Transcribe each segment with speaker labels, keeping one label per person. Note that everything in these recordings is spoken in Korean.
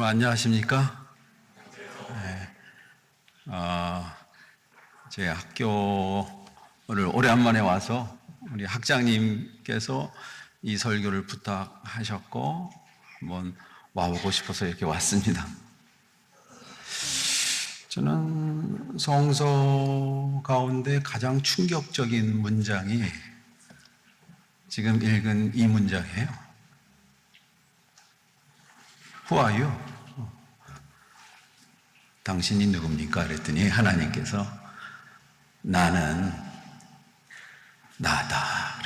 Speaker 1: 안녕하십니까? 네. 제 학교를 오래간만에 와서 우리 학장님께서 이 설교를 부탁하셨고 한번 와보고 싶어서 이렇게 왔습니다. 저는 성서 가운데 가장 충격적인 문장이 지금 읽은 이 문장이에요. Who are you? 당신이 누굽니까? 그랬더니 하나님께서 나는 나다.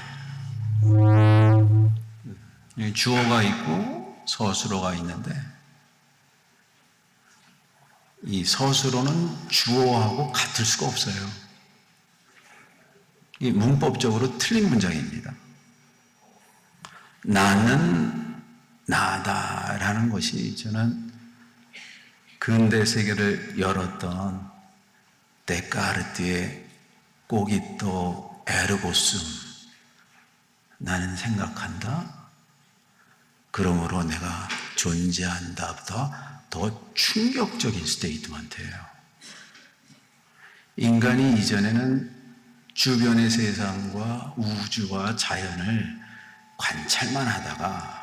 Speaker 1: 주어가 있고 서술어가 있는데 이 서술어는 주어하고 같을 수가 없어요. 이 문법적으로 틀린 문장입니다. 나는 나다라는 것이 저는 근대 세계를 열었던 데카르트의 코기토 에르고 숨, 나는 생각한다, 그러므로 내가 존재한다보다 더 충격적인 스테이트먼트예요. 인간이 이전에는 주변의 세상과 우주와 자연을 관찰만 하다가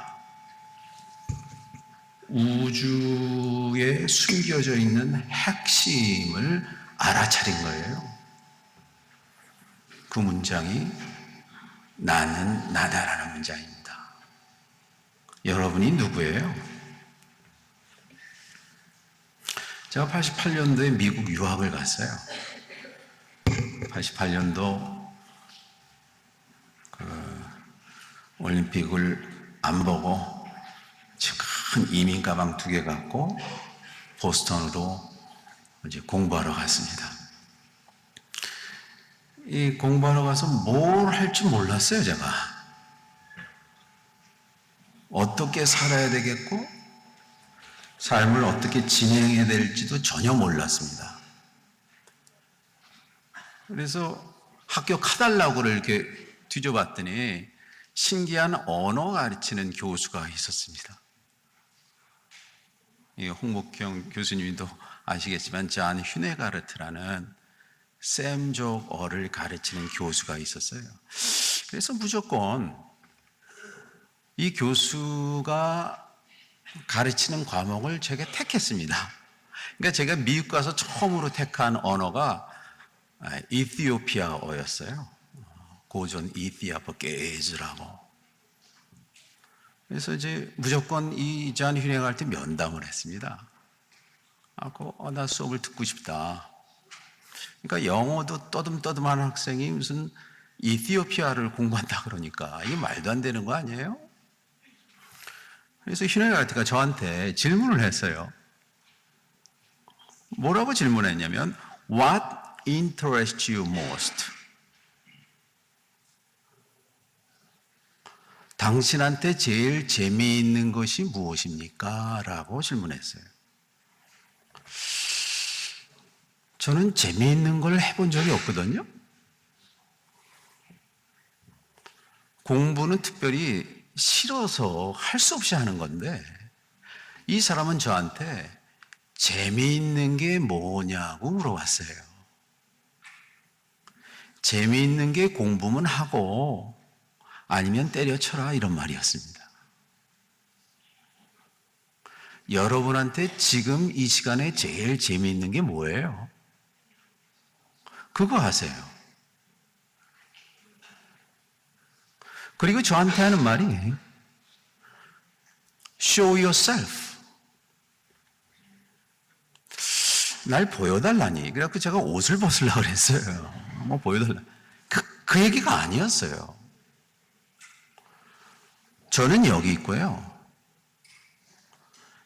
Speaker 1: 우주에 숨겨져 있는 핵심을 알아차린 거예요. 그 문장이 나는 나다라는 문장입니다. 여러분이 누구예요? 제가 88년도에 미국 유학을 갔어요. 88년도 올림픽을 안 보고 큰 이민 가방 2개 갖고 보스턴으로 이제 공부하러 갔습니다. 이 공부하러 가서 뭘 할 줄 몰랐어요, 제가. 어떻게 살아야 되겠고, 삶을 어떻게 진행해야 될지도 전혀 몰랐습니다. 그래서 학교 카달라고를 이렇게 뒤져봤더니 신기한 언어 가르치는 교수가 있었습니다. 홍목경 교수님도 아시겠지만 잔 휴네가르트라는 셈족어를 가르치는 교수가 있었어요. 그래서 무조건 이 교수가 가르치는 과목을 제가 택했습니다. 그러니까 제가 미국 가서 처음으로 택한 언어가 이티오피아어였어요. 고전 이티아퍼 게즈라고. 그래서 이제 무조건 이 잔 휴네가르트 면담을 했습니다. 나 수업을 듣고 싶다. 그러니까 영어도 떠듬떠듬하는 학생이 무슨 이티오피아를 공부한다 그러니까 이게 말도 안 되는 거 아니에요? 그래서 휴네가르트가 저한테 질문을 했어요. 뭐라고 질문했냐면 What interests you most? 당신한테 제일 재미있는 것이 무엇입니까? 라고 질문했어요. 저는 재미있는 걸 해본 적이 없거든요. 공부는 특별히 싫어서 할 수 없이 하는 건데 이 사람은 저한테 재미있는 게 뭐냐고 물어봤어요. 재미있는 게 공부면 하고 아니면 때려쳐라 이런 말이었습니다. 여러분한테 지금 이 시간에 제일 재미있는 게 뭐예요? 그거 하세요. 그리고 저한테 하는 말이 Show yourself. 날 보여달라니. 그래갖고 제가 옷을 벗으려고 그랬어요. 뭐 보여달라. 그 얘기가 아니었어요. 저는 여기 있고요.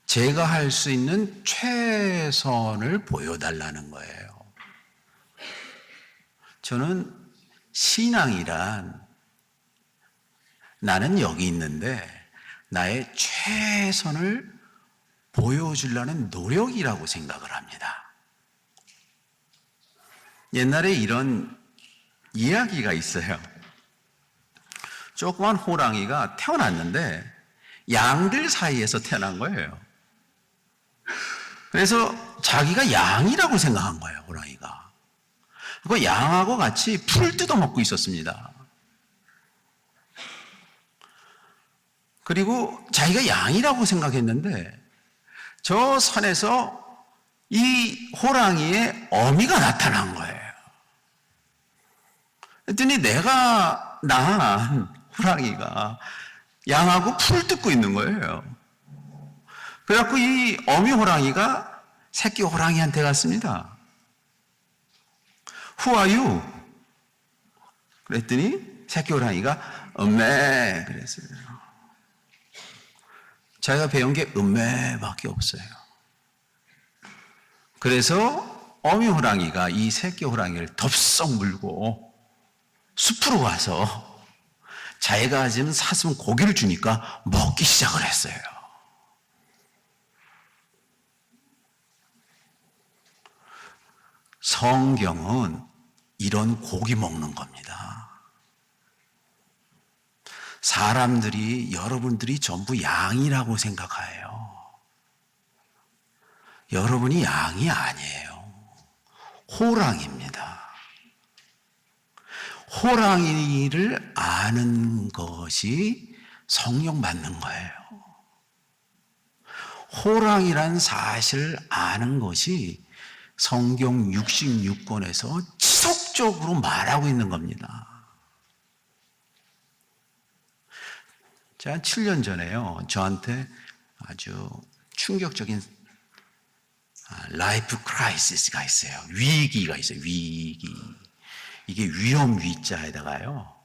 Speaker 1: 제가 할 수 있는 최선을 보여달라는 거예요. 저는 신앙이란 나는 여기 있는데 나의 최선을 보여주려는 노력이라고 생각을 합니다. 옛날에 이런 이야기가 있어요. 조그만 호랑이가 태어났는데 양들 사이에서 태어난 거예요. 그래서 자기가 양이라고 생각한 거예요, 호랑이가. 그 양하고 같이 풀 뜯어먹고 있었습니다. 그리고 자기가 양이라고 생각했는데 저 산에서 이 호랑이의 어미가 나타난 거예요. 그랬더니 내가 낳은 호랑이가 양하고 풀을 뜯고 있는 거예요. 그래갖고 이 어미 호랑이가 새끼 호랑이한테 갔습니다. Who are you? 그랬더니 새끼 호랑이가 음메 그랬어요. 자기가 배운 게 음메밖에 없어요. 그래서 어미 호랑이가 이 새끼 호랑이를 덥석 물고 숲으로 와서 자기가 지금 사슴 고기를 주니까 먹기 시작을 했어요. 성경은 이런 고기 먹는 겁니다. 사람들이, 여러분들이 전부 양이라고 생각해요. 여러분이 양이 아니에요. 호랑이입니다. 호랑이를 아는 것이 성령 받는 거예요. 호랑이란 사실을 아는 것이 성경 66권에서 지속적으로 말하고 있는 겁니다. 제가 7년 전에요, 저한테 아주 충격적인 라이프 크라이시스가 있어요. 위기가 있어요. 위기. 이게 위험 위자에다가요,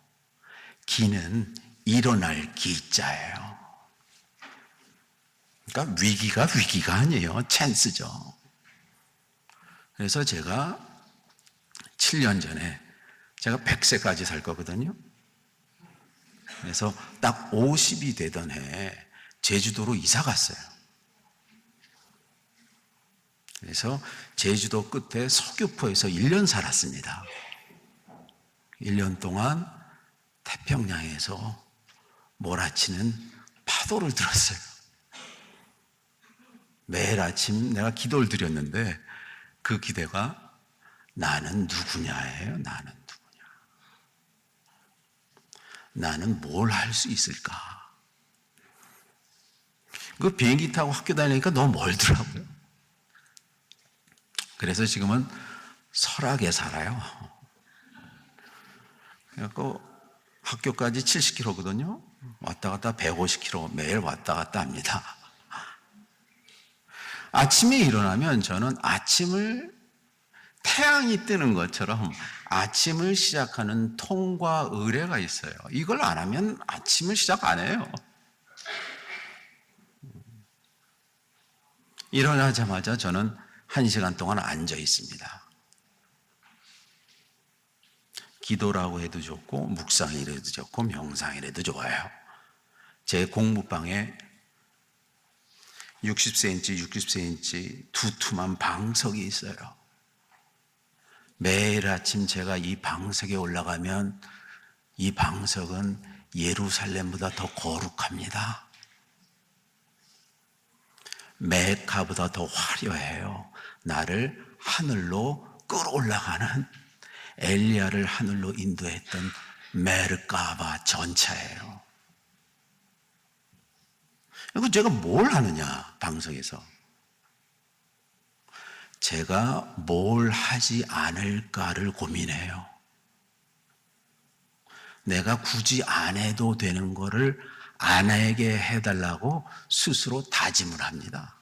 Speaker 1: 기는 일어날 기자예요. 그러니까 위기가 아니에요. 찬스죠. 그래서 제가 7년 전에 제가 100세까지 살 거거든요. 그래서 딱 50이 되던 해에 제주도로 이사 갔어요. 그래서 제주도 끝에 서귀포에서 1년 살았습니다. 1년 동안 태평양에서 몰아치는 파도를 들었어요. 매일 아침 내가 기도를 드렸는데 그 기대가 나는 누구냐예요. 나는 누구냐. 나는 뭘 할 수 있을까. 그 비행기 타고 학교 다니니까 너무 멀더라고요. 그래서 지금은 설악에 살아요. 그래갖고 학교까지 70km거든요. 왔다 갔다 150km 매일 왔다 갔다 합니다. 아침에 일어나면 저는 아침을 태양이 뜨는 것처럼 아침을 시작하는 통과 의례가 있어요. 이걸 안 하면 아침을 시작 안 해요. 일어나자마자 저는 1시간 동안 앉아 있습니다. 기도라고 해도 좋고 묵상이라도 좋고 명상이라도 좋아요. 제 공부방에 60cm 두툼한 방석이 있어요. 매일 아침 제가 이 방석에 올라가면 이 방석은 예루살렘보다 더 거룩합니다. 메카보다 더 화려해요. 나를 하늘로 끌어올라가는, 엘리야를 하늘로 인도했던 메르카바 전차예요. 그리고 제가 뭘 하느냐, 방송에서. 제가 뭘 하지 않을까를 고민해요. 내가 굳이 안 해도 되는 거를 아내에게 해달라고 스스로 다짐을 합니다.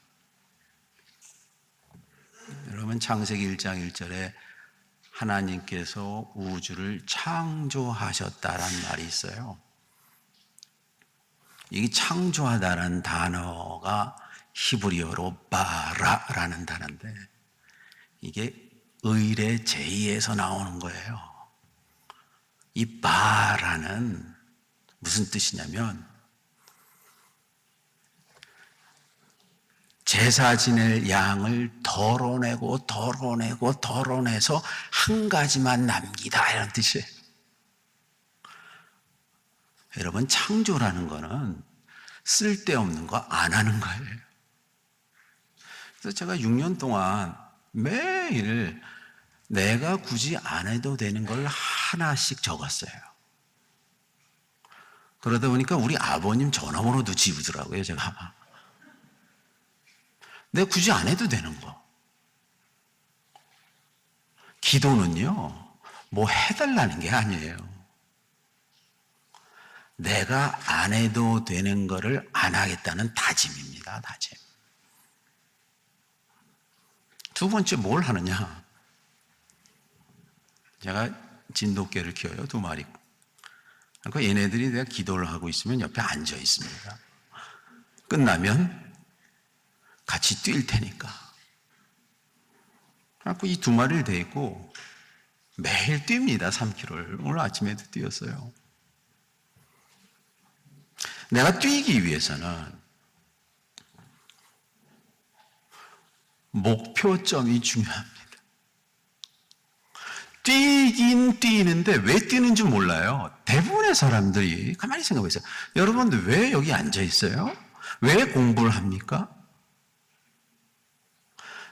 Speaker 1: 여러분, 창세기 1장 1절에 하나님께서 우주를 창조하셨다라는 말이 있어요. 이 창조하다라는 단어가 히브리어로 바라라는 단어인데 이게 의례 제2에서 나오는 거예요. 이 바라는 무슨 뜻이냐면 제사 지낼 양을 덜어내서 한 가지만 남기다, 이런 뜻이에요. 여러분, 창조라는 거는 쓸데없는 거 안 하는 거예요. 그래서 제가 6년 동안 매일 내가 굳이 안 해도 되는 걸 하나씩 적었어요. 그러다 보니까 우리 아버님 전화번호도 지우더라고요, 제가. 내가 굳이 안 해도 되는 거. 기도는요, 뭐 해달라는 게 아니에요. 내가 안 해도 되는 거를 안 하겠다는 다짐입니다, 다짐. 두 번째 뭘 하느냐? 제가 진돗개를 키워요, 2마리. 그러니까 얘네들이 내가 기도를 하고 있으면 옆에 앉아 있습니다. 끝나면 같이 뛸 테니까. 그래서 이 2마리를 데리고 매일 뜁니다, 3km를. 오늘 아침에도 뛰었어요. 내가 뛰기 위해서는 목표점이 중요합니다. 뛰긴 뛰는데 왜 뛰는지 몰라요. 대부분의 사람들이 가만히 생각해 보세요. 여러분 왜 여기 앉아 있어요? 왜 공부를 합니까?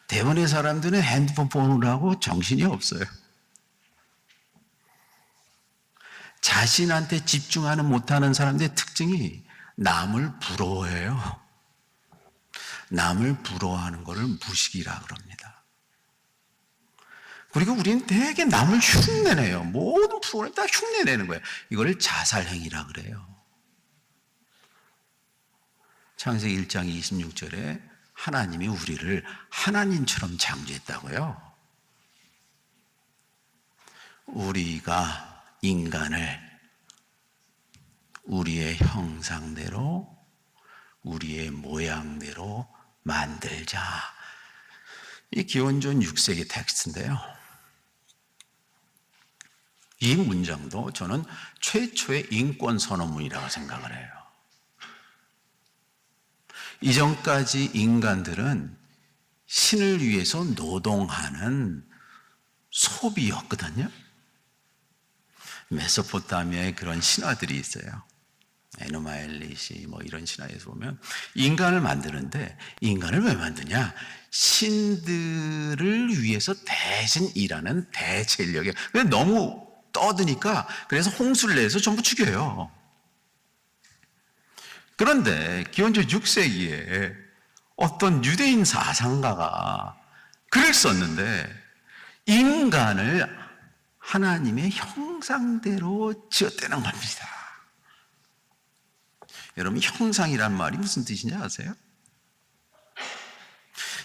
Speaker 1: 대부분의 사람들은 핸드폰 보느라고 정신이 없어요. 자신한테 집중하는 못하는 사람들의 특징이 남을 부러워해요. 남을 부러워하는 것을 무식이라 그럽니다. 그리고 우리는 되게 남을 흉내내요. 모든 프로그램 다 흉내내는 거예요. 이걸 자살행위라 그래요. 창세기 1장 26절에 하나님이 우리를 하나님처럼 창조했다고요. 우리가 인간을 우리의 형상대로 우리의 모양대로 만들자. 이 기원전 6세기 텍스트인데요. 이 문장도 저는 최초의 인권 선언문이라고 생각을 해요. 이전까지 인간들은 신을 위해서 노동하는 소비였거든요. 메소포타미아에 그런 신화들이 있어요. 에누마 엘리시 뭐 이런 신화에서 보면 인간을 만드는데 인간을 왜 만드냐? 신들을 위해서 대신 일하는 대체 인력이에요. 너무 떠드니까 그래서 홍수를 내서 전부 죽여요. 그런데 기원전 6세기에 어떤 유대인 사상가가 글을 썼는데 인간을 하나님의 형상대로 지었다는 겁니다. 여러분 형상이란 말이 무슨 뜻인지 아세요?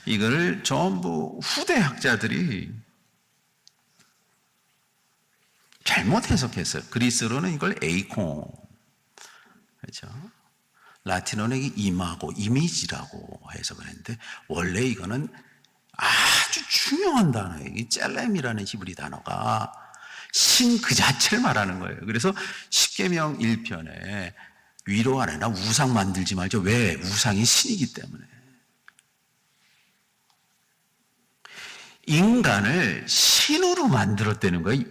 Speaker 1: 이거를 전부 후대 학자들이 잘못 해석했어요. 그리스어로는 이걸 에이콘, 그렇죠? 라틴어는 이마고, 이미지라고 해석을 했는데 원래 이거는 아주 중요한 단어예요. 이 젤렘이라는 히브리 단어가 신 그 자체를 말하는 거예요. 그래서 십계명 1편에 위로 아래나 우상 만들지 말죠. 왜? 우상이 신이기 때문에. 인간을 신으로 만들었다는 거예요.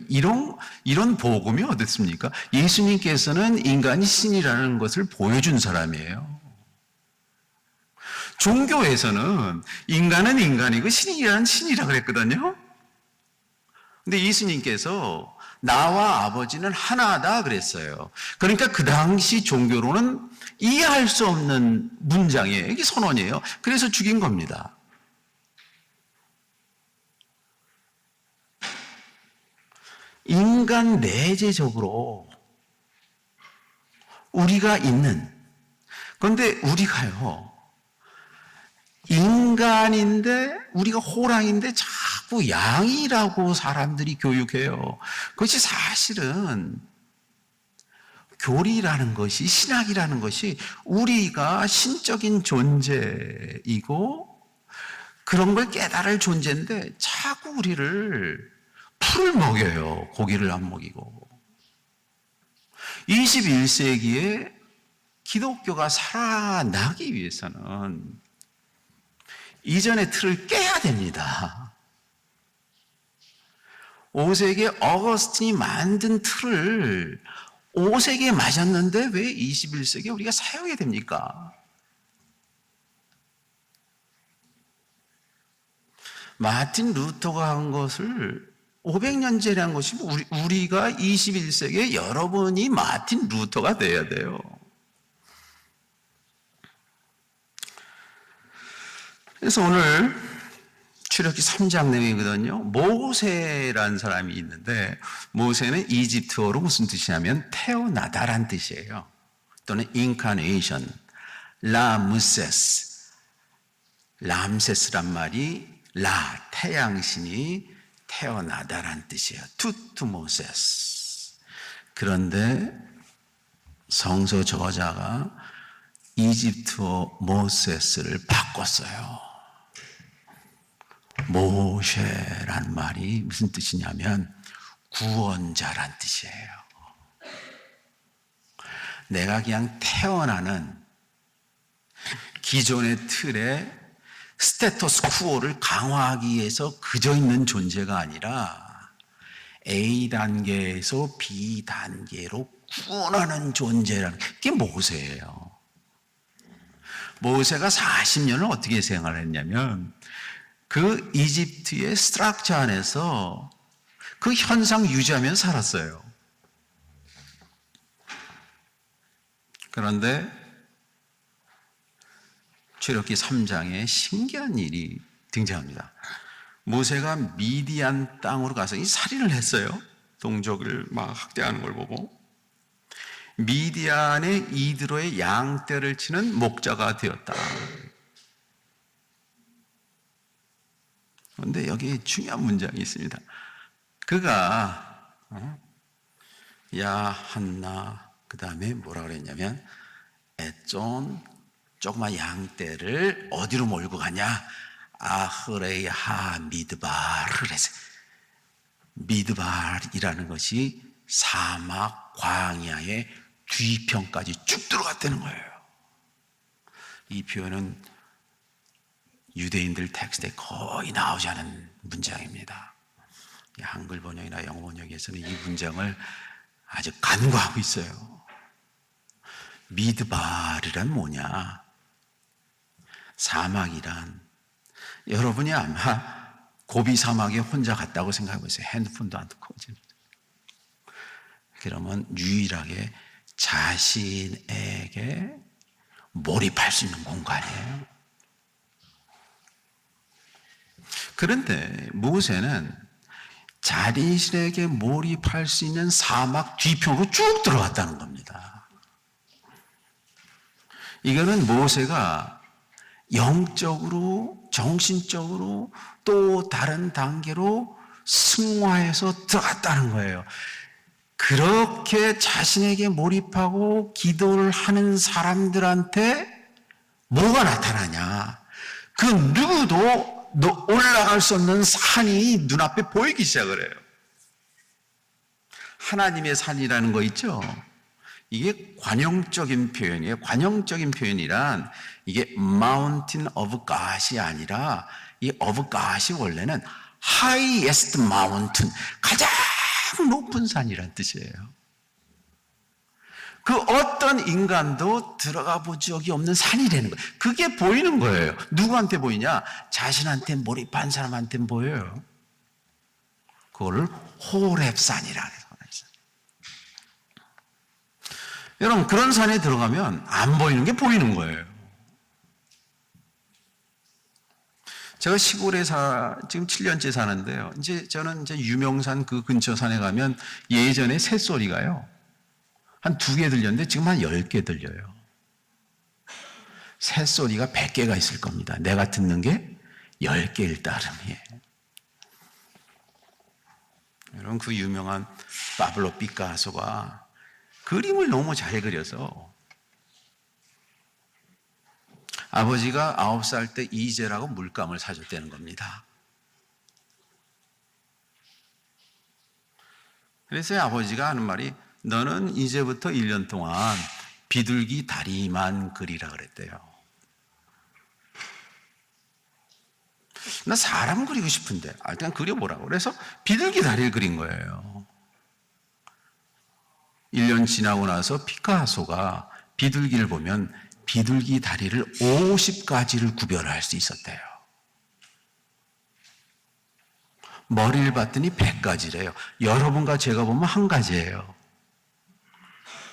Speaker 1: 이런 복음이 어딨습니까? 예수님께서는 인간이 신이라는 것을 보여준 사람이에요. 종교에서는 인간은 인간이고 신이란 신이라 그랬거든요. 근데 예수님께서 나와 아버지는 하나다 그랬어요. 그러니까 그 당시 종교로는 이해할 수 없는 문장이에요. 이게 선언이에요. 그래서 죽인 겁니다. 인간 내재적으로 우리가 있는, 그런데 우리가요 인간인데 우리가 호랑인데 자꾸 양이라고 사람들이 교육해요. 그것이 사실은 교리라는 것이, 신학이라는 것이 우리가 신적인 존재이고 그런 걸 깨달을 존재인데 자꾸 우리를 풀을 먹여요. 고기를 안 먹이고. 21세기에 기독교가 살아나기 위해서는 이전의 틀을 깨야 됩니다. 5세기에 어거스틴이 만든 틀을 5세기에 맞았는데 왜 21세기에 우리가 사용해야 됩니까? 마틴 루터가 한 것을 500년 전에 한 것이 우리가 21세기에 여러분이 마틴 루터가 돼야 돼요. 그래서 오늘 출애굽기 3장 내용이거든요. 모세라는 사람이 있는데 모세는 이집트어로 무슨 뜻이냐면 태어나다란 뜻이에요. 또는 incarnation, 라무세스, 람세스란 말이 태양신이 태어나다란 뜻이에요. 투투모세스. 그런데 성서 저자가 이집트어 모세스를 바꿨어요. 모셰란 말이 무슨 뜻이냐면 구원자란 뜻이에요. 내가 그냥 태어나는 기존의 틀에 스테토스쿠어를 강화하기 위해서 그저 있는 존재가 아니라 A단계에서 B단계로 구원하는 존재라는 게 모세예요. 모세가 40년을 어떻게 생활했냐면 그 이집트의 스트럭처 안에서 그 현상 유지하면서 살았어요. 그런데 출애굽기 3장에 신기한 일이 등장합니다. 모세가 미디안 땅으로 가서 이 살인을 했어요. 동족을 막 학대하는 걸 보고 미디안의 이드로의 양떼를 치는 목자가 되었다. 그런데 여기 중요한 문장이 있습니다. 그가 야한나 그 다음에 뭐라 그랬냐면 에존 조그만 양떼를 어디로 몰고 가냐? 아흐레이하 미드바를 했어요. 미드발이라는 것이 사막 광야의 뒤편까지 쭉 들어갔다는 거예요. 이 표현은 유대인들 텍스트에 거의 나오지 않은 문장입니다. 한글 번역이나 영어 번역에서는 이 문장을 아주 간과하고 있어요. 미드발이란 뭐냐? 사막이란 여러분이 아마 고비 사막에 혼자 갔다고 생각하고 있어요. 핸드폰도 안 듣고. 그러면 유일하게 자신에게 몰입할 수 있는 공간이에요. 그런데 모세는 자신에게 몰입할 수 있는 사막 뒤편으로 쭉 들어갔다는 겁니다. 이거는 모세가 영적으로, 정신적으로 또 다른 단계로 승화해서 들어갔다는 거예요. 그렇게 자신에게 몰입하고 기도를 하는 사람들한테 뭐가 나타나냐? 그 누구도 올라갈 수 없는 산이 눈앞에 보이기 시작을 해요. 하나님의 산이라는 거 있죠? 이게 관용적인 표현이에요. 관용적인 표현이란 이게 Mountain of God이 아니라 이 of God이 원래는 highest mountain, 가장 높은 산이란 뜻이에요. 그 어떤 인간도 들어가 본 적이 없는 산이라는 거예요. 그게 보이는 거예요. 누구한테 보이냐? 자신한테 몰입한 사람한테 보여요. 그거를 호렙산이라고 해서. 여러분, 그런 산에 들어가면 안 보이는 게 보이는 거예요. 제가 시골에 지금 7년째 사는데요. 저는 유명산 그 근처 산에 가면 예전에 새소리가요. 한 2개 들렸는데 지금 한 10개 들려요. 새소리가 100개가 있을 겁니다. 내가 듣는 게 10개일 따름이에요. 여러분, 그 유명한 파블로 피카소가 그림을 너무 잘 그려서 아버지가 9살 때 이제라고 물감을 사줬다는 겁니다. 그래서 아버지가 하는 말이 너는 이제부터 1년 동안 비둘기 다리만 그리라 그랬대요. 나 사람 그리고 싶은데 일단 그려보라고. 그래서 비둘기 다리를 그린 거예요. 1년 지나고 나서 피카소가 비둘기를 보면 비둘기 다리를 50가지를 구별할 수 있었대요. 머리를 봤더니 100가지래요. 여러분과 제가 보면 한 가지예요.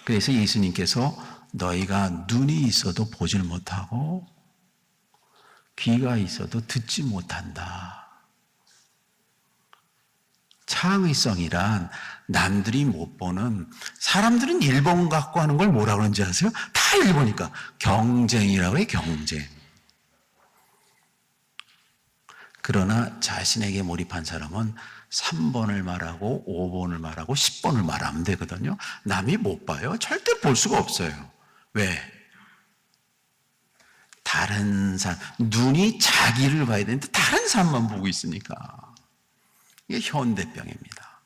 Speaker 1: 그래서 예수님께서 너희가 눈이 있어도 보질 못하고 귀가 있어도 듣지 못한다. 창의성이란 남들이 못 보는, 사람들은 1번 갖고 하는 걸 뭐라 그러는지 아세요? 다 1번이니까 경쟁이라고 해요. 경쟁. 그러나 자신에게 몰입한 사람은 3번을 말하고 5번을 말하고 10번을 말하면 되거든요. 남이 못 봐요. 절대 볼 수가 없어요. 왜? 다른 사람, 눈이 자기를 봐야 되는데 다른 사람만 보고 있으니까. 이게 현대병입니다.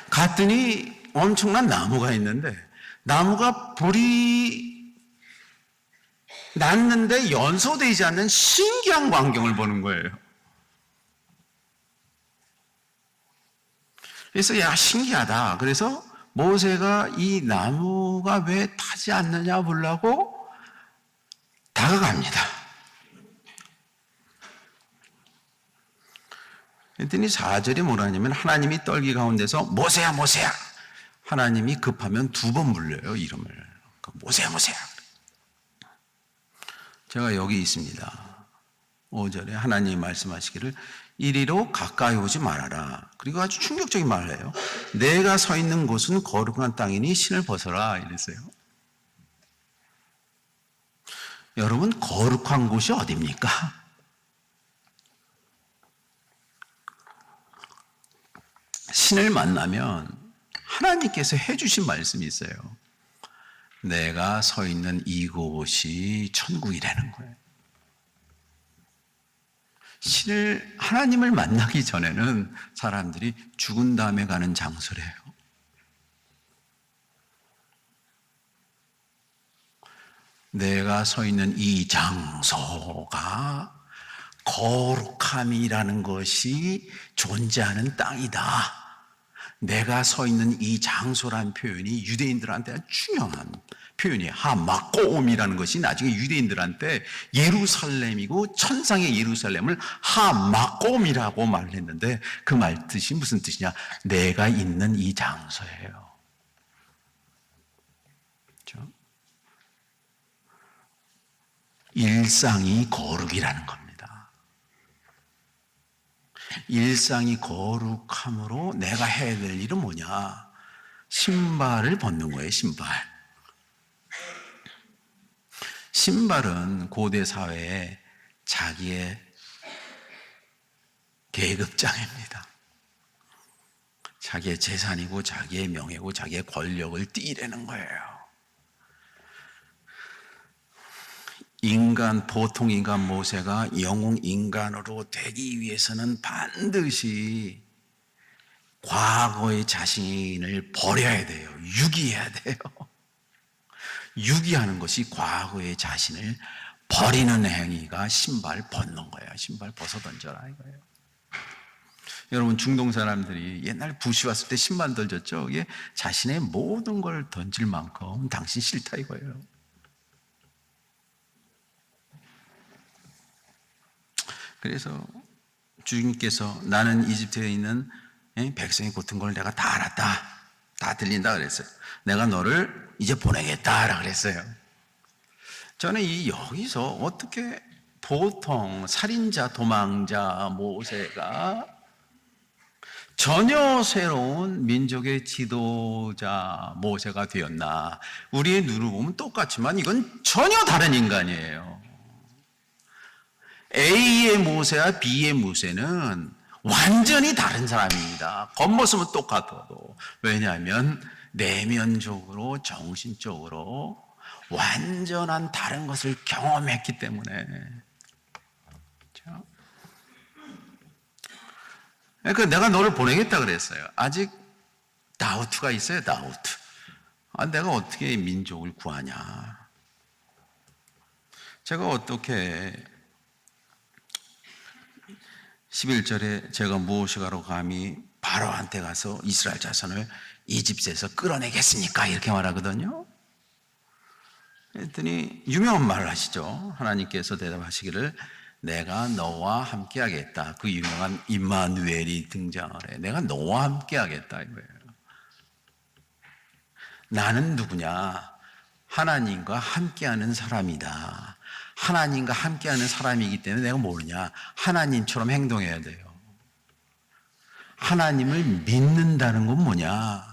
Speaker 1: 갔더니 엄청난 나무가 있는데 나무가 불이 났는데 연소되지 않는 신기한 광경을 보는 거예요. 그래서 야, 신기하다. 그래서 모세가 이 나무가 왜 타지 않느냐 보려고 다가갑니다. 그랬더니 4절이 뭐라 하냐면 하나님이 떨기 가운데서 모세야 모세야. 하나님이 급하면 2번 불려요, 이름을. 모세야 모세야. 제가 여기 있습니다. 5절에 하나님이 말씀하시기를 이리로 가까이 오지 말아라. 그리고 아주 충격적인 말을 해요. 내가 서 있는 곳은 거룩한 땅이니 신을 벗어라 이랬어요. 여러분, 거룩한 곳이 어디입니까? 신을 만나면 하나님께서 해주신 말씀이 있어요. 내가 서 있는 이곳이 천국이라는 거예요. 신을, 하나님을 만나기 전에는 사람들이 죽은 다음에 가는 장소래요. 내가 서 있는 이 장소가 거룩함이라는 것이 존재하는 땅이다. 내가 서 있는 이 장소라는 표현이 유대인들한테 중요한 표현이에요. 하마꼼이라는 것이 나중에 유대인들한테 예루살렘이고 천상의 예루살렘을 하마꼼이라고 말을 했는데 그 말 뜻이 무슨 뜻이냐? 내가 있는 이 장소예요. 그렇죠? 일상이 거룩이라는 겁니다. 일상이 거룩함으로 내가 해야 될 일은 뭐냐? 신발을 벗는 거예요. 신발은 고대 사회에 자기의 계급장입니다. 자기의 재산이고 자기의 명예고 자기의 권력을 띠래는 거예요. 보통 인간 모세가 영웅 인간으로 되기 위해서는 반드시 과거의 자신을 버려야 돼요. 유기해야 돼요. 유기하는 것이 과거의 자신을 버리는 행위가 신발 벗는 거예요. 신발 벗어 던져라 이거예요. 여러분, 중동 사람들이 옛날 부시 왔을 때 신발 던졌죠. 이게 자신의 모든 걸 던질 만큼 당신 싫다 이거예요. 그래서 주님께서 나는 이집트에 있는 백성의 고튼 걸 내가 다 알았다. 다 들린다 그랬어요. 내가 너를 이제 보내겠다라 그랬어요. 저는 여기서 어떻게 보통 살인자, 도망자 모세가 전혀 새로운 민족의 지도자 모세가 되었나. 우리의 눈으로 보면 똑같지만 이건 전혀 다른 인간이에요. A의 모세와 B의 모세는 완전히 다른 사람입니다. 겉모습은 똑같아도. 왜냐하면 내면적으로 정신적으로 완전한 다른 것을 경험했기 때문에. 그러니까 내가 너를 보내겠다 그랬어요. 아직 다우트가 있어요. 다우트. 내가 어떻게 민족을 구하냐. 제가 어떻게 11절에 제가 무엇이가로 감히 바로한테 가서 이스라엘 자손을 이집트에서 끌어내겠습니까? 이렇게 말하거든요. 그랬더니 유명한 말을 하시죠. 하나님께서 대답하시기를 내가 너와 함께하겠다. 그 유명한 임마누엘이 등장을 해. 내가 너와 함께하겠다 이거예요. 나는 누구냐? 하나님과 함께하는 사람이다. 하나님과 함께하는 사람이기 때문에 내가 모르냐? 하나님처럼 행동해야 돼요. 하나님을 믿는다는 건 뭐냐?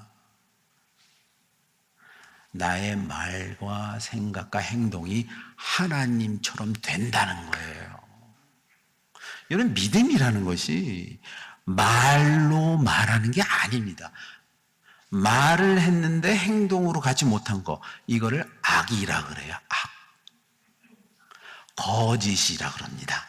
Speaker 1: 나의 말과 생각과 행동이 하나님처럼 된다는 거예요. 이런 믿음이라는 것이 말로 말하는 게 아닙니다. 말을 했는데 행동으로 가지 못한 거, 이거를 악이라 그래요. 악. 거짓이라 그럽니다.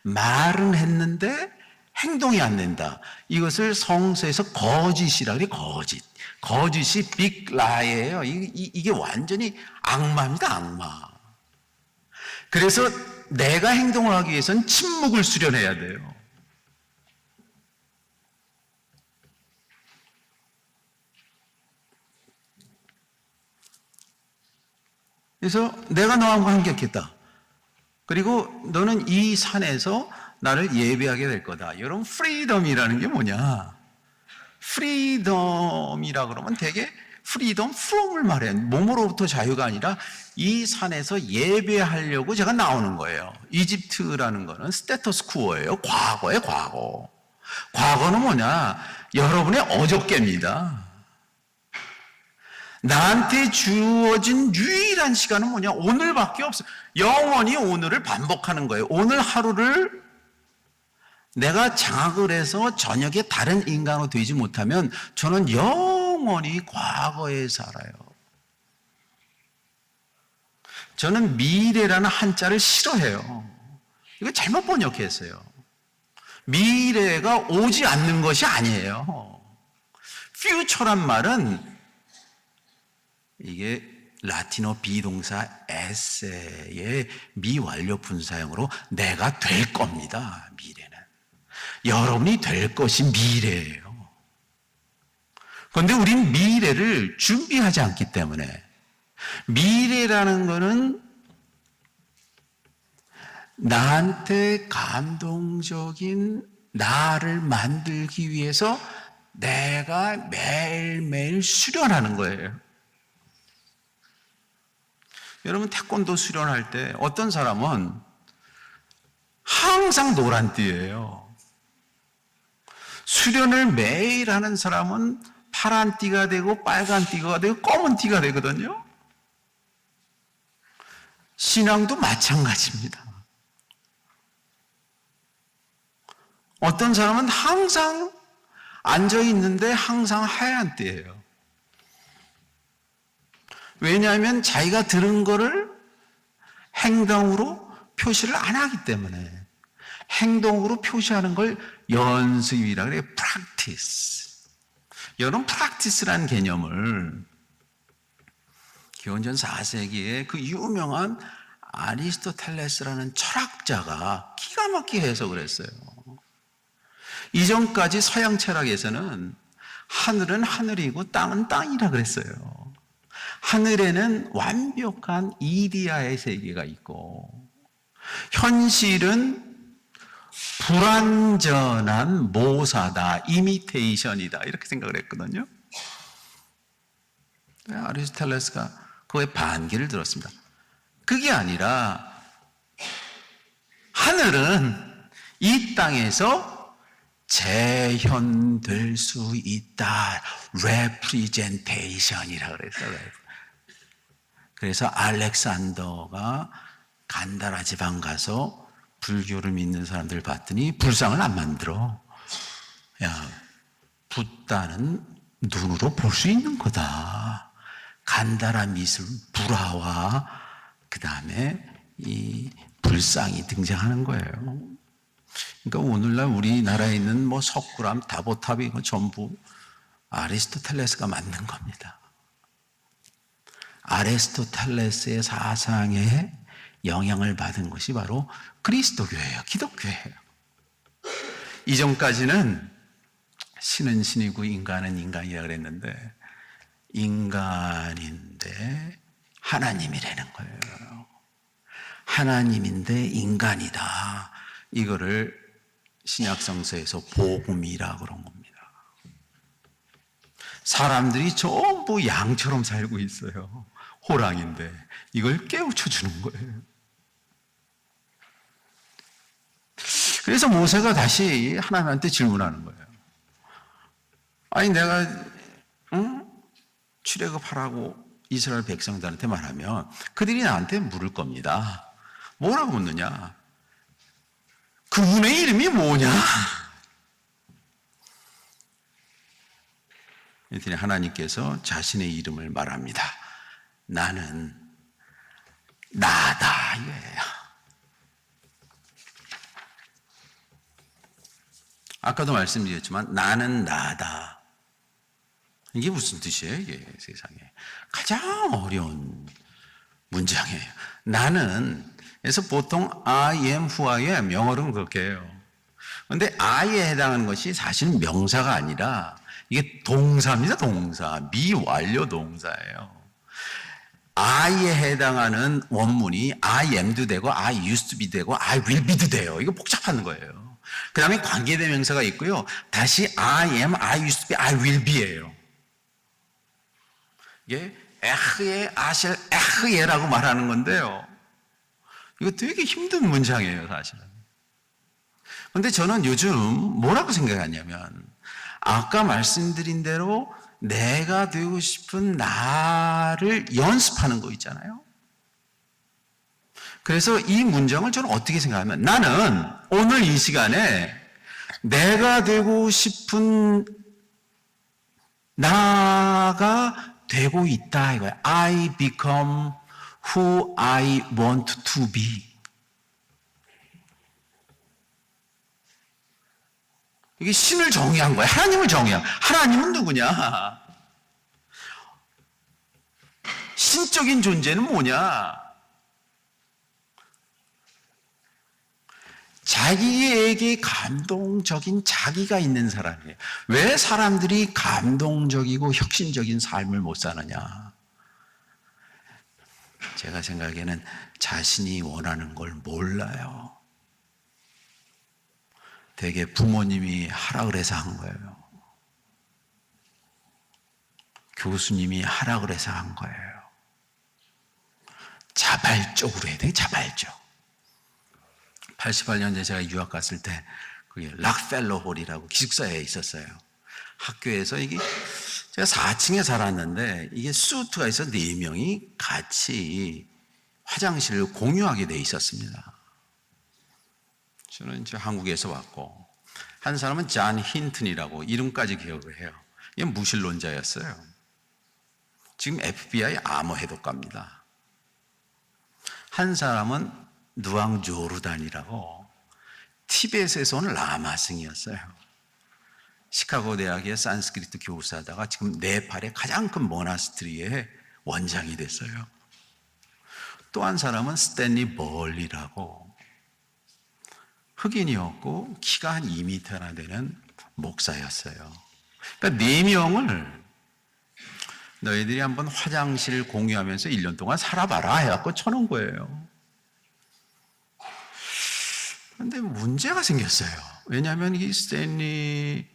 Speaker 1: 말은 했는데 행동이 안 된다. 이것을 성서에서 거짓이라 그래요. 거짓. 거짓이 빅 라이예요. 이게 완전히 악마입니다. 악마. 그래서 내가 행동을 하기 위해서는 침묵을 수련해야 돼요. 그래서 내가 너와 함께하겠다. 그리고 너는 이 산에서 나를 예배하게 될 거다. 여러분, 프리덤이라는 게 뭐냐? 프리덤이라 그러면 되게 프리덤 프롬을 말해요. 몸으로부터 자유가 아니라 이 산에서 예배하려고 제가 나오는 거예요. 이집트라는 거는 스테토스쿠어예요. 과거예요, 과거. 과거는 뭐냐? 여러분의 어저께입니다. 나한테 주어진 유일한 시간은 뭐냐? 오늘밖에 없어요. 영원히 오늘을 반복하는 거예요. 오늘 하루를 내가 장악을 해서 저녁에 다른 인간으로 되지 못하면 저는 영원히 과거에 살아요. 저는 미래라는 한자를 싫어해요. 이거 잘못 번역했어요. 미래가 오지 않는 것이 아니에요. future란 말은 이게 라틴어 비동사 에세의 미완료 분사형으로 내가 될 겁니다. 미래는. 여러분이 될 것이 미래예요. 그런데 우린 미래를 준비하지 않기 때문에 미래라는 것은 나한테 감동적인 나를 만들기 위해서 내가 매일매일 수련하는 거예요. 여러분, 태권도 수련할 때 어떤 사람은 항상 노란띠예요. 수련을 매일 하는 사람은 파란 띠가 되고 빨간 띠가 되고 검은 띠가 되거든요. 신앙도 마찬가지입니다. 어떤 사람은 항상 앉아 있는데 항상 하얀 띠예요. 왜냐하면 자기가 들은 거를 행동으로 표시를 안 하기 때문에 행동으로 표시하는 걸 연습이라 그래요. practice. 여러분, practice라는 개념을 기원전 4세기에 그 유명한 아리스토텔레스라는 철학자가 기가 막히게 해석을 했어요. 이전까지 서양 철학에서는 하늘은 하늘이고 땅은 땅이라 그랬어요. 하늘에는 완벽한 이데아의 세계가 있고 현실은 불완전한 모사다, 이미테이션이다 이렇게 생각을 했거든요. 아리스토텔레스가 그거에 반기를 들었습니다. 그게 아니라 하늘은 이 땅에서 재현될 수 있다. representation이라고 그랬어요. 그래서 알렉산더가 간다라 지방 가서 불교를 믿는 사람들 봤더니 불상을 안 만들어. 야, 붓다는 눈으로 볼 수 있는 거다. 간다라 미술, 불화와 그 다음에 이 불상이 등장하는 거예요. 그러니까 오늘날 우리나라에 있는 뭐 석굴암, 다보탑 이거 전부 아리스토텔레스가 만든 겁니다. 아리스토텔레스의 사상에 영향을 받은 것이 바로 그리스도교예요. 기독교예요. 이전까지는 신은 신이고 인간은 인간이라 그랬는데 인간인데 하나님이라는 거예요. 하나님인데 인간이다. 이거를 신약성서에서 복음이라 그런 겁니다. 사람들이 전부 양처럼 살고 있어요. 호랑인데 이걸 깨우쳐 주는 거예요. 그래서 모세가 다시 하나님한테 질문하는 거예요. 아니 내가 출애굽하라고 이스라엘 백성들한테 말하면 그들이 나한테 물을 겁니다. 뭐라고 묻느냐? 그분의 이름이 뭐냐? 그랬더니 하나님께서 자신의 이름을 말합니다. 나는 나다 이거예요. 아까도 말씀드렸지만 나는 나다. 이게 무슨 뜻이에요? 이게 세상에 가장 어려운 문장이에요. 나는 그래서 보통 I am who I am 영어로는 그렇게 해요. 그런데 I에 해당하는 것이 사실은 명사가 아니라 이게 동사입니다. 동사. 미완료 동사예요. I에 해당하는 원문이 I am도 되고 I used to be 되고 I will be도 돼요. 이거 복잡한 거예요. 그 다음에 관계대명사가 있고요. 다시 I am, I used to be, I will be예요. 이게 에흐예, 아실, 에흐예라고 말하는 건데요. 이거 되게 힘든 문장이에요, 사실은. 그런데 저는 요즘 뭐라고 생각하냐면 아까 말씀드린 대로 내가 되고 싶은 나를 연습하는 거 있잖아요. 그래서 이 문장을 저는 어떻게 생각하면 나는 오늘 이 시간에 내가 되고 싶은 나가 되고 있다 이거야. I become who I want to be. 이게 신을 정의한 거야. 하나님을 정의한. 하나님은 누구냐? 신적인 존재는 뭐냐? 자기에게 감동적인 자기가 있는 사람이에요. 왜 사람들이 감동적이고 혁신적인 삶을 못 사느냐? 제가 생각에는 자신이 원하는 걸 몰라요. 되게 부모님이 하라 그래서 한 거예요. 교수님이 하라 그래서 한 거예요. 자발적으로 해야 돼, 자발적. 88년에 제가 유학 갔을 때 그게 락펠러 홀이라고 기숙사에 있었어요. 학교에서 이게 제가 4층에 살았는데 이게 수트가 있어 4명이 같이 화장실을 공유하게 돼 있었습니다. 저는 이제 한국에서 왔고 한 사람은 존 힌튼이라고 이름까지 기억을 해요. 이게 무신론자였어요. 지금 FBI 암호 해독가입니다. 한 사람은 누앙 조르단이라고 티벳에서 온 라마승이었어요. 시카고 대학의 산스크리트 교사다가 지금 네팔의 가장 큰 모나스트리의 원장이 됐어요. 또 한 사람은 스탠리 벌리라고 흑인이었고 키가 한 2m나 되는 목사였어요. 그러니까 4명을 너희들이 한번 화장실 공유하면서 1년 동안 살아봐라 해갖고 쳐놓은 거예요. 그런데 문제가 생겼어요. 왜냐하면 이 스탠리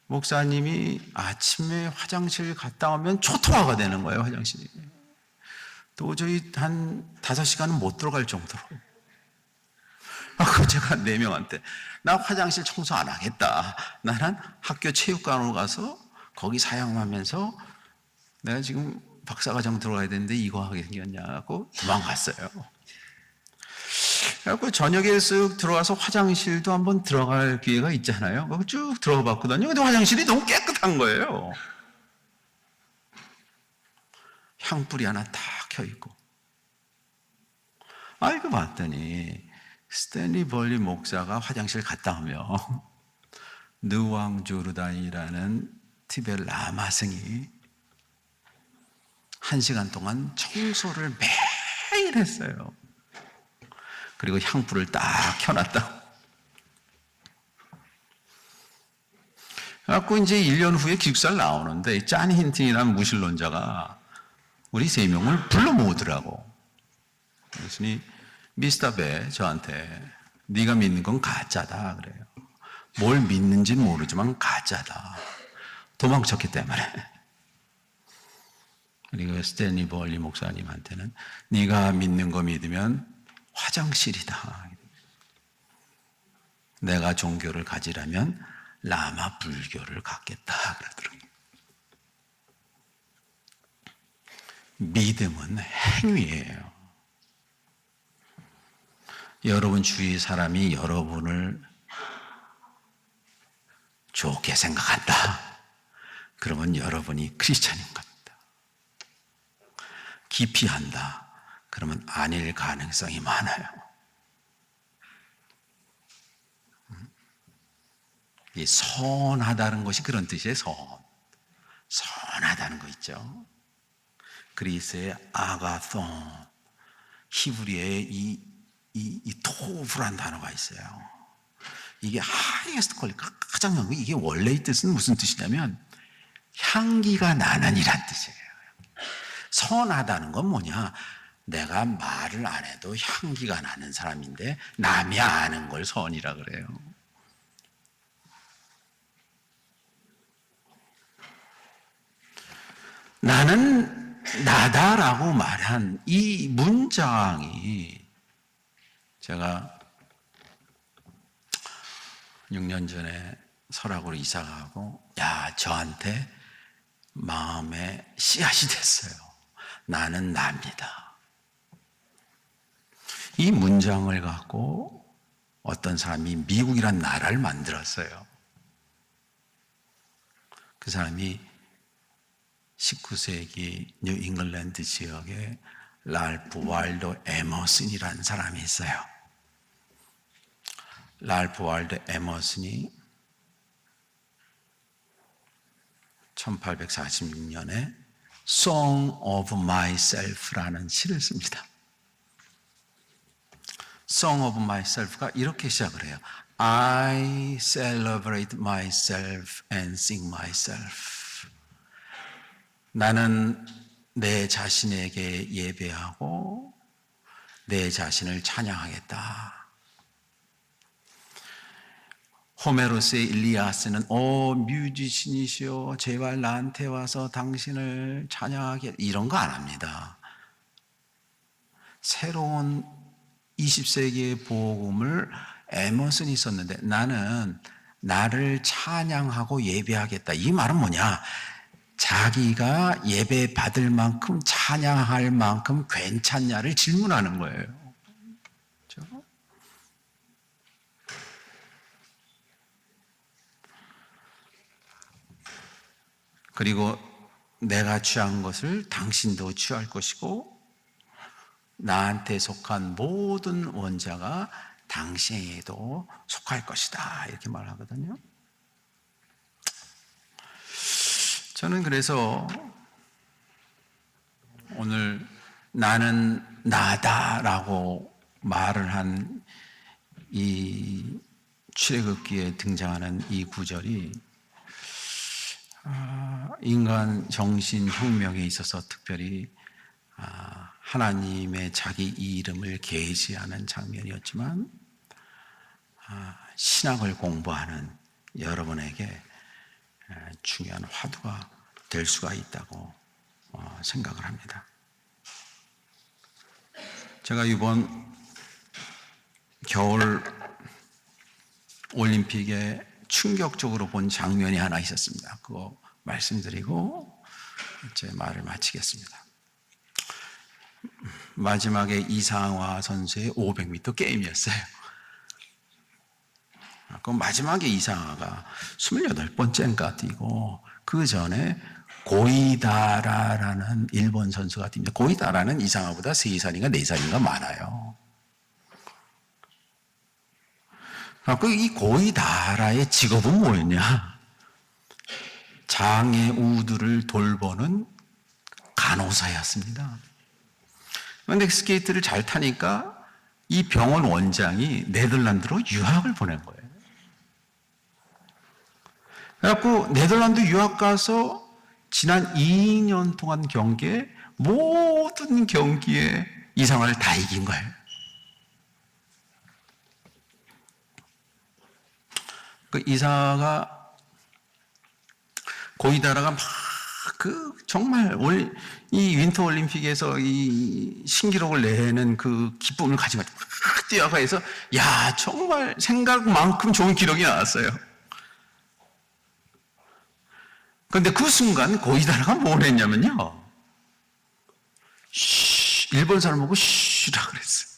Speaker 1: 목사님이 아침에 화장실 갔다 오면 초토화가 되는 거예요, 화장실이. 도저히 한 5시간은 못 들어갈 정도로. 그 제가 4명한테 나 화장실 청소 안 하겠다. 나는 학교 체육관으로 가서 거기 사용하면서 내가 지금 박사과정 들어가야 되는데 이거 하게 생겼냐고 도망갔어요. 그래서 저녁에 쓱 들어와서 화장실도 한번 들어갈 기회가 있잖아요. 거기 쭉 들어가 봤거든요. 근데 화장실이 너무 깨끗한 거예요. 향불이 하나 딱 켜있고. 이거 봤더니 스탠리 벌리 목사가 화장실 갔다 오면 느왕 조르단이라는 티벳 라마승이 1시간 동안 청소를 매일 했어요. 그리고 향불을 딱 켜놨다. 그래갖고 이제 1년 후에 기숙사를 나오는데 존 힌튼이라는 무신론자가 우리 3명을 불러 모으더라고. 그랬더니 미스터 배 저한테 네가 믿는 건 가짜다 그래요. 뭘 믿는지는 모르지만 가짜다. 도망쳤기 때문에. 그리고 스탠리 벌리 목사님한테는 네가 믿는 거 믿으면 화장실이다. 내가 종교를 가지라면 라마 불교를 갖겠다 그러더라고요. 믿음은 행위예요. 여러분 주위 사람이 여러분을 좋게 생각한다. 그러면 여러분이 크리스찬인 겁니다. 기피한다. 그러면 아닐 가능성이 많아요. 이 선하다는 것이 그런 뜻이에요. 선하다는 거 있죠. 그리스의 아가톤, 히브리의 이 토브란 단어가 있어요. 이게 하이에스트 퀄리 가장 좋은 거. 이게 원래의 뜻은 무슨 뜻이냐면 향기가 나는 이란 뜻이에요. 선하다는 건 뭐냐? 내가 말을 안 해도 향기가 나는 사람인데 남이 아는 걸 선이라 그래요. 나는 나다라고 말한 이 문장이 제가 6년 전에 설악으로 이사가고 저한테 마음에 씨앗이 됐어요. 나는 납니다. 이 문장을 갖고 어떤 사람이 미국이란 나라를 만들었어요. 그 사람이 19세기 뉴 잉글랜드 지역에 랄프 waldo 에머슨이라는 사람이 있어요. 랄프 waldo 에머슨이 1846년에 Song of Myself라는 시를 씁니다. Song of Myself가 이렇게 시작을 해요. I celebrate myself and sing myself. 나는 내 자신에게 예배하고 내 자신을 찬양하겠다. 호메로스의 일리아스는 뮤지션이시여 제발 나한테 와서 당신을 찬양하게 이런 거 안 합니다. 새로운 20세기의 복음을 에머슨이 썼는데 나는 나를 찬양하고 예배하겠다. 이 말은 뭐냐? 자기가 예배 받을 만큼 찬양할 만큼 괜찮냐를 질문하는 거예요. 그렇죠? 그리고 내가 취한 것을 당신도 취할 것이고 나한테 속한 모든 원자가 당신에게도 속할 것이다. 이렇게 말하거든요. 저는 그래서 오늘 나는 나다라고 말을 한 이 출애굽기에 등장하는 이 구절이 인간 정신혁명에 있어서 특별히 하나님의 자기 이름을 계시하는 장면이었지만 신학을 공부하는 여러분에게 중요한 화두가 될 수가 있다고 생각을 합니다. 제가 이번 겨울 올림픽에 충격적으로 본 장면이 하나 있었습니다. 그거 말씀드리고 제 말을 마치겠습니다. 마지막에 이상화 선수의 500m 게임이었어요. 그 마지막에 이상화가 28번째인가 뛰고 그 전에 고이다라라는 일본 선수가 뜁니다. 고이다라는 이상화보다 3살인가 4살인가 많아요. 이 고이다라의 직업은 뭐였냐? 장애 우들을 돌보는 간호사였습니다. 그런데 스케이트를 잘 타니까 이 병원 원장이 네덜란드로 유학을 보낸 거예요. 그래갖고 네덜란드 유학 가서 지난 2년 동안 경기에 모든 경기에 이상화를 다 이긴 거예요. 그 이사가 고이다라가 막 정말 이 윈터 올림픽에서 이 신기록을 내는 그 기쁨을 가지고 막 뛰어가서 야 정말 생각만큼 좋은 기록이 나왔어요. 그런데 그 순간 고이다라가 뭘 했냐면요, 일본 사람 보고 쉬라 그랬어요.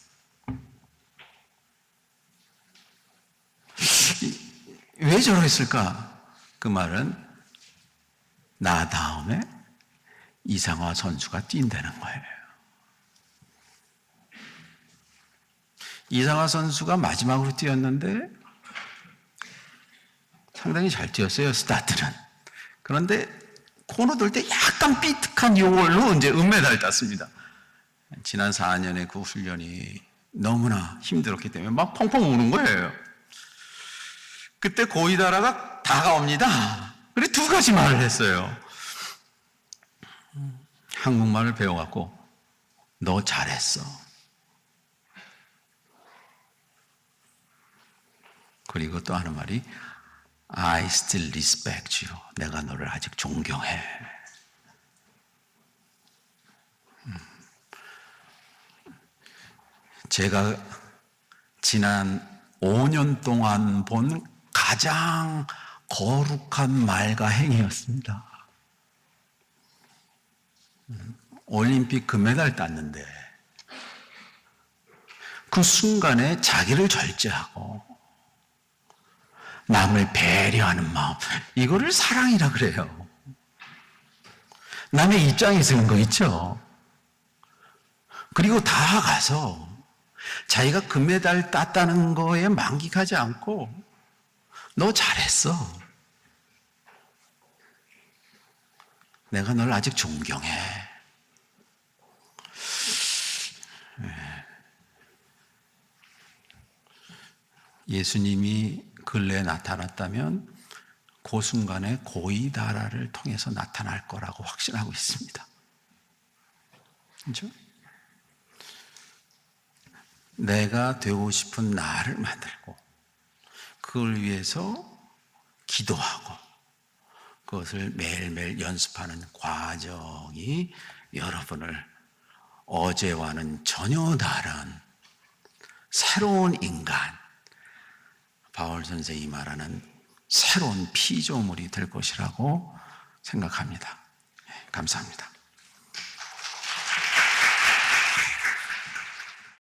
Speaker 1: 왜 저러했을까? 그 말은 나 다음에 이상화 선수가 뛴다는 거예요. 이상화 선수가 마지막으로 뛰었는데 상당히 잘 뛰었어요, 스타트는. 그런데 코너 돌 때 약간 삐끗한 요걸로 이제 은메달 땄습니다. 지난 4년의 그 훈련이 너무나 힘들었기 때문에 막 펑펑 우는 거예요. 그때 고이다라가 다가옵니다. 그래 두 가지 말을 했어요. 한국말을 배워갖고 너 잘했어. 그리고 또 하는 말이 I still respect you. 내가 너를 아직 존경해. 제가 지난 5년 동안 본 가장 거룩한 말과 행위였습니다. 올림픽 금메달 땄는데 그 순간에 자기를 절제하고 남을 배려하는 마음, 이거를 사랑이라 그래요. 남의 입장에 서는 거 있죠. 그리고 다가가서 자기가 금메달 땄다는 거에 만끽하지 않고 너 잘했어. 내가 널 아직 존경해. 예수님이 근래에 나타났다면 그 순간에 고이다라를 통해서 나타날 거라고 확신하고 있습니다. 그렇죠? 내가 되고 싶은 나를 만들고 그걸 위해서 기도하고 그것을 매일매일 연습하는 과정이 여러분을 어제와는 전혀 다른 새로운 인간, 바울 선생이 말하는 새로운 피조물이 될 것이라고 생각합니다. 감사합니다.